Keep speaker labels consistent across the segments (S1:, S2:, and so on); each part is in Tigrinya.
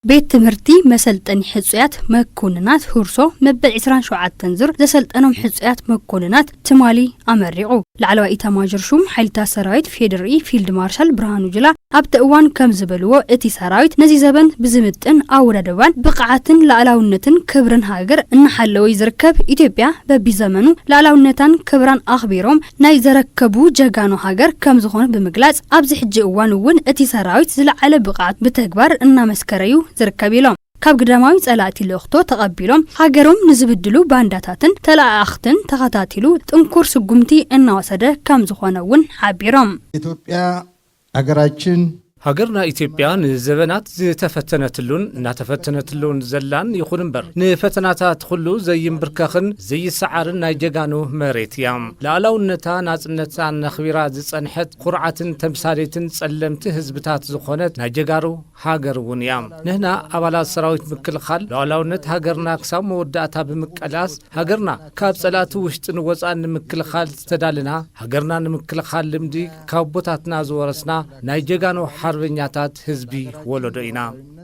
S1: ቤት ትምህርቲ መሰልጠኒ ሕጹያት መኮንናት ሁርሶ መበል 27 ተንዝር ዘሰልጠኖም ሕጹያት መኮንናት ትማሊ አመሪቁ ለዓለዋ ኢታማዦር ሹም ሓይልታት ሰራዊት ፌደራሪ ፊልድ ማርሻል ብርሃኑ ጁላ ኣብቲ እዋን ከም ዝበልዎ እቲ ሰራዊት ነዚ ዘበን ብዝምጥን ኣወዳድባን ብቕዓትን ላዕላውነትን ክብርን ሃገር እናሓለወ ይዝርከብ ኢትዮጵያ በቢዘመኑ ላዕላውነታን ክብራን ኣኽቢሮም ናይ ዘረከቡ ጀጋኑ ሃገር ከም ዝኾነ ብምግላጽ ኣብዚ ሕጂ እዋን እውን እቲ ሰራዊት ዝለዓለ ብቕዓት ብተግባር እናመስከረዩ ዝርከቢሎም ካብ ግዳማዊ ጸላእቲ ለኽቶ ተቐቢሎም ሃገሮም ንዝብድሉ ባንዳታትን ተላኣኽትን ተኸታቲሉ ጥንኩር ስጉምቲ እናወሰደ ከም ዝኾነውን ሓቢሮም
S2: ኢትዮጵያ አገራችን
S3: ሀገርና ኢትዮጵያ ንዘበናት ዝተፈተነትሉን እናተፈተነትሉን ዘላን ይኹን እምበር ንፈተናታት ሁሉ ዘይምብርከኽን ዘይሰዓርን ናይ ጀጋኑ መሬት ያም ላዕላውነታ ናጽነታን ነኽቢራ ዝጸንሐት ኩርዓትን ተምሳሌትን ጸለምቲ ህዝብታት ዝኾነት ናይ ጀጋሩ ሃገር እውን ያም ንሕና ኣባላት ሰራዊት ምክልኻል ላዕላውነት ሃገርና ክሳብ መወዳእታ ብምቀላስ ሃገርና ካብ ጸላእቲ ውሽጢ ንወጻእ ንምክልኻል ዝተዳልና ሃገርና ንምክልኻል ልምዲ ካብ ቦታትና ዝወረስና ናይ ጀጋኑ አርበኛታት ህዝቢ ወለዶይና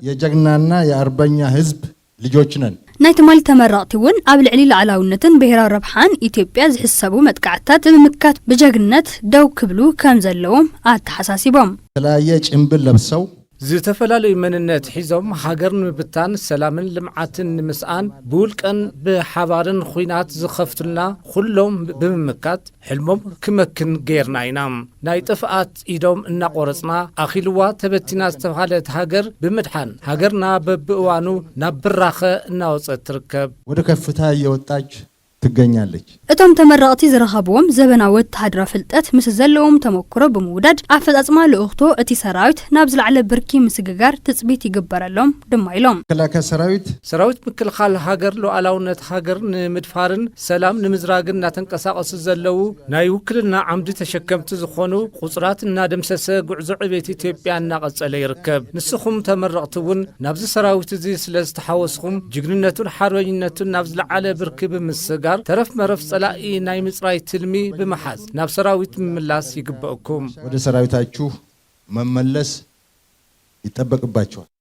S2: የጀግናና የአርበኛ ህዝብ ልጆች ነን
S1: ናይ ትማሊ ተመራቕቲውን ኣብ ልዕሊ ላዕላውነትን ብሄራዊ ረብሓን ኢትዮጵያ ዝሕሰቡ መጥቃዕታት ብምምካት ብጀግንነት ደው ክብሉ ከም ዘለዎም ኣተሓሳሲቦም
S2: ተለያየ ጭምብል ለብሰው
S3: ዝተፈላልዩ መንነት ሒዞም ሃገር ንምብታን ሰላምን ልምዓትን ንምስኣን ብውልቀን ብሓባርን ኹይናት ዝኸፍቱልና ኩሎም ብምምካት ሕልሞም ክመክን ገይርና ኢና ናይ ጥፍኣት ኢዶም እናቆረጽና ኣኺልዋ ተበቲና ዝተባሃለት ሃገር ብምድሓን ሃገርና በብእዋኑ ናብ ብራኸ እናወጸት ትርከብ
S2: ወደ ከፍታ እየወጣች ትገኛለች
S1: እቶም ተመራቕቲ ዝረኸብዎም ዘበናዊ ወተሃደራዊ ፍልጠት ምስ ዘለዎም ተመክሮ ብምውዳድ ኣፈጻጽማ ልእኽቶ እቲ ሰራዊት ናብ ዝለዓለ ብርኪ ምስግጋር ትጽቢት ይግበረሎም ድማ ኢሎም
S2: መከላከያ
S3: ሰራዊት ምክልኻል ሃገር ሉዓላውነት ሃገር ንምድፋርን ሰላም ንምዝራግን እናተንቀሳቐሱ ዘለው ናይ ውክልና ዓምዲ ተሸከምቲ ዝኾኑ ቁጽራት እናደምሰሰ ጉዕዞ ዕቤት ኢትዮጵያ እናቐጸለ ይርከብ ንስኹም ተመራቕቲ እውን ናብዚ ሰራዊት እዚ ስለ ዝተሓወስኹም ጅግንነቱን ሓርበኝነቱን ናብ ዝለዓለ ብርኪ ብምስጋር ተረፍ መረፍ ጸላኢ ናይ ምጽራይ ትልሚ በመሓዝ ናብ ሰራዊት ምምላስ ይግበአኩም
S2: ወደ ሰራዊታችሁ መመለስ ይጠበቅባችኋል